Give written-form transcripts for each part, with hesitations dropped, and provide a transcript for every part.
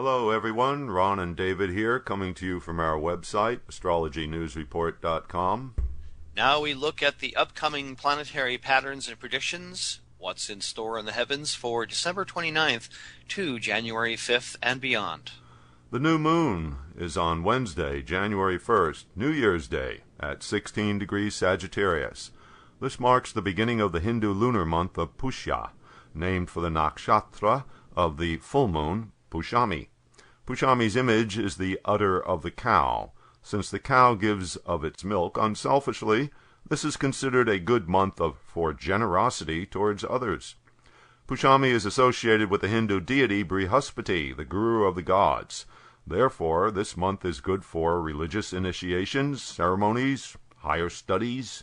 Hello everyone, Ron and David here, coming to you from our website, astrologynewsreport.com. Now we look at the upcoming planetary patterns and predictions, what's in store in the heavens for December 29th to January 5th and beyond. The new moon is on Wednesday, January 1st, New Year's Day, at 16 degrees Sagittarius. This marks the beginning of the Hindu lunar month of Pushya, named for the nakshatra of the full moon, Pushyami. Pushyami's image is the udder of the cow. Since the cow gives of its milk unselfishly, this is considered a good month for generosity towards others. Pushyami is associated with the Hindu deity Brihaspati, the guru of the gods. Therefore, this month is good for religious initiations, ceremonies, higher studies.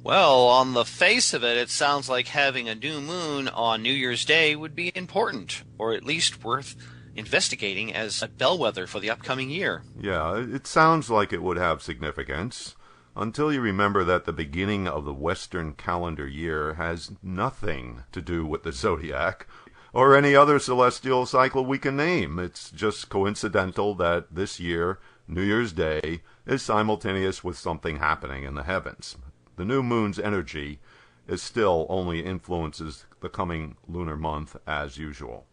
Well, on the face of it, it sounds like having a new moon on New Year's Day would be important, or at least worth investigating as a bellwether for the upcoming year. Yeah, it sounds like it would have significance, until you remember that the beginning of the Western calendar year has nothing to do with the zodiac, or any other celestial cycle we can name. It's just coincidental that this year, New Year's Day, is simultaneous with something happening in the heavens. The new moon's energy still only influences the coming lunar month as usual.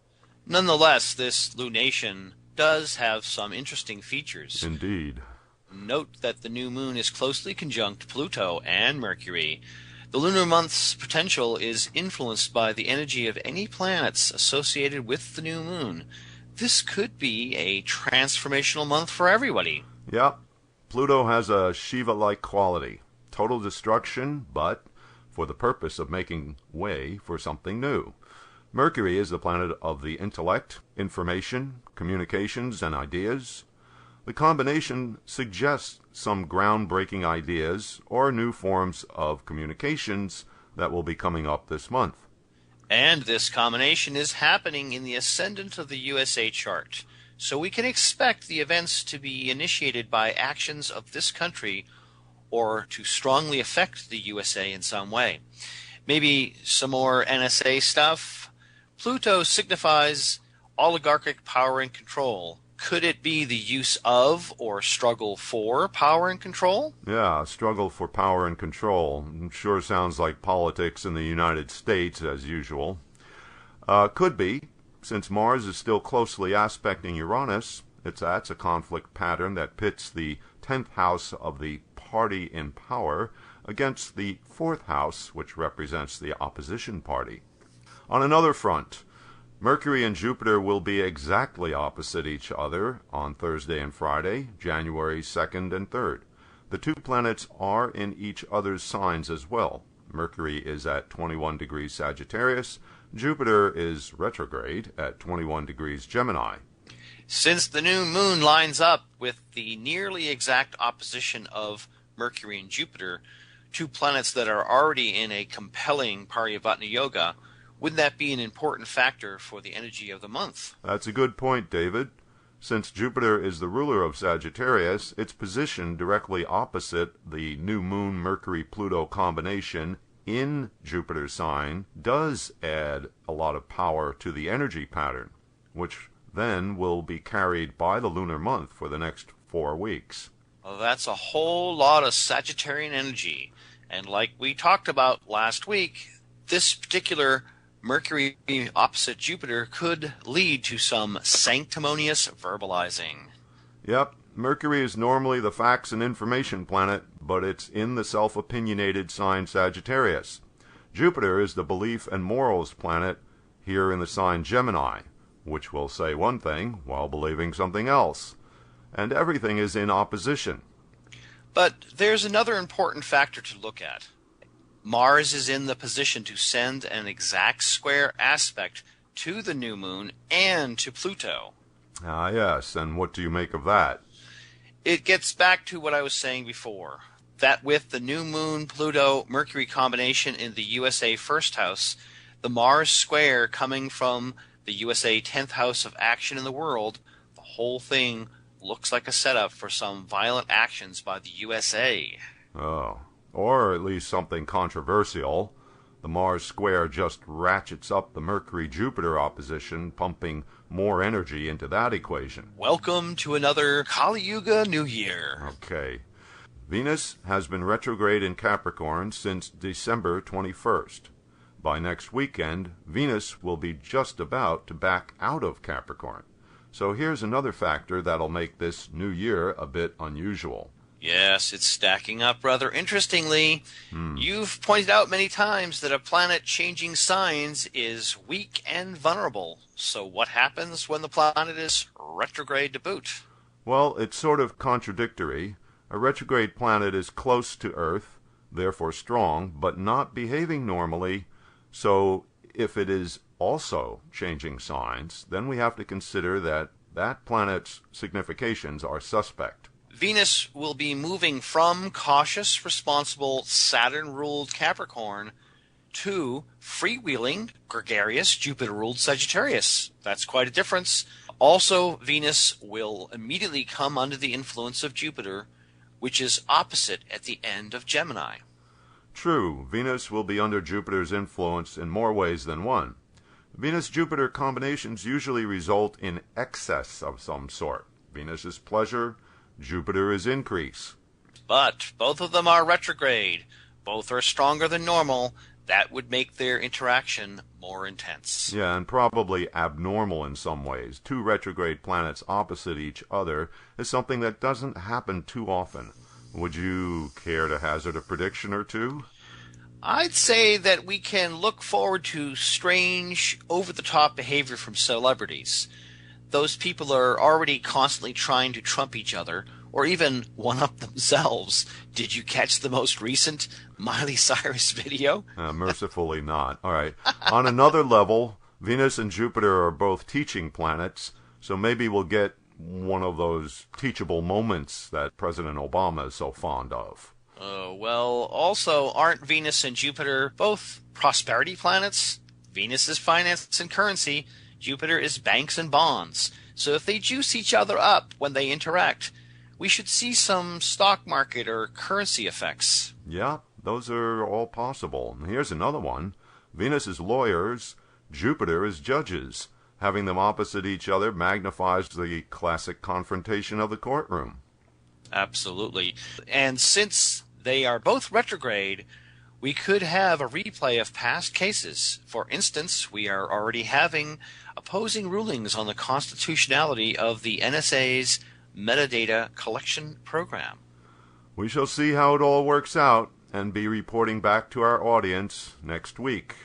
Nonetheless, this lunation does have some interesting features. Indeed. Note that the new moon is closely conjunct Pluto and Mercury. The lunar month's potential is influenced by the energy of any planets associated with the new moon. This could be a transformational month for everybody. Yep. Pluto has a Shiva-like quality. Total destruction, but for the purpose of making way for something new. Mercury is the planet of the intellect, information, communications, and ideas. The combination suggests some groundbreaking ideas or new forms of communications that will be coming up this month. And this combination is happening in the Ascendant of the USA chart. So we can expect the events to be initiated by actions of this country or to strongly affect the USA in some way. Maybe some more NSA stuff. Pluto signifies oligarchic power and control. Could it be the use of or struggle for power and control? Yeah, struggle for power and control. Sure sounds like politics in the United States, as usual. Could be, since Mars is still closely aspecting Uranus. That's a conflict pattern that pits the 10th house of the party in power against the 4th house, which represents the opposition party. On another front, Mercury and Jupiter will be exactly opposite each other on Thursday and Friday, January 2nd and 3rd. The two planets are in each other's signs as well. Mercury is at 21 degrees Sagittarius. Jupiter is retrograde at 21 degrees Gemini. Since the new moon lines up with the nearly exact opposition of Mercury and Jupiter, two planets that are already in a compelling Paryavatna Yoga, wouldn't that be an important factor for the energy of the month? That's a good point, David. Since Jupiter is the ruler of Sagittarius, its position directly opposite the new moon Mercury-Pluto combination in Jupiter's sign does add a lot of power to the energy pattern, which then will be carried by the lunar month for the next 4 weeks. Well, that's a whole lot of Sagittarian energy. And like we talked about last week, this particular Mercury opposite Jupiter could lead to some sanctimonious verbalizing. Yep, Mercury is normally the facts and information planet, but it's in the self-opinionated sign Sagittarius. Jupiter is the belief and morals planet here in the sign Gemini, which will say one thing while believing something else. And everything is in opposition. But there's another important factor to look at. Mars is in the position to send an exact square aspect to the new moon and to Pluto. Ah, yes, and what do you make of that? It gets back to what I was saying before, that with the new moon Pluto-Mercury combination in the USA first house, the Mars square coming from the USA 10th house of action in the world, the whole thing looks like a setup for some violent actions by the USA. Oh, or at least something controversial. The Mars square just ratchets up the Mercury-Jupiter opposition, pumping more energy into that equation. Welcome to another Kali Yuga New Year. Okay. Venus has been retrograde in Capricorn since December 21st. By next weekend, Venus will be just about to back out of Capricorn. So here's another factor that'll make this new year a bit unusual. Yes, it's stacking up rather interestingly. You've pointed out many times that a planet changing signs is weak and vulnerable. So what happens when the planet is retrograde to boot? Well, it's sort of contradictory. A retrograde planet is close to Earth, therefore strong, but not behaving normally. So if it is also changing signs, then we have to consider that that planet's significations are suspect. Venus will be moving from cautious, responsible, Saturn-ruled Capricorn to freewheeling, gregarious, Jupiter-ruled Sagittarius. That's quite a difference. Also, Venus will immediately come under the influence of Jupiter, which is opposite at the end of Gemini. True, Venus will be under Jupiter's influence in more ways than one. Venus-Jupiter combinations usually result in excess of some sort. Venus is pleasure, Jupiter is increase. But both of them are retrograde. Both are stronger than normal. That would make their interaction more intense. Yeah, and probably abnormal in some ways. Two retrograde planets opposite each other is something that doesn't happen too often. Would you care to hazard a prediction or two? I'd say that we can look forward to strange, over-the-top behavior from celebrities. Those people are already constantly trying to trump each other, or even one-up themselves. Did you catch the most recent Miley Cyrus video? Mercifully not. All right. On another level, Venus and Jupiter are both teaching planets, so maybe we'll get one of those teachable moments that President Obama is so fond of. Well, also, aren't Venus and Jupiter both prosperity planets? Venus is finance and currency. Jupiter is banks and bonds. So if they juice each other up when they interact, we should see some stock market or currency effects. Yeah, those are all possible. Here's another one. Venus is lawyers, Jupiter is judges. Having them opposite each other magnifies the classic confrontation of the courtroom. Absolutely. And since they are both retrograde, we could have a replay of past cases. For instance, we are already having opposing rulings on the constitutionality of the NSA's metadata collection program. We shall see how it all works out and be reporting back to our audience next week.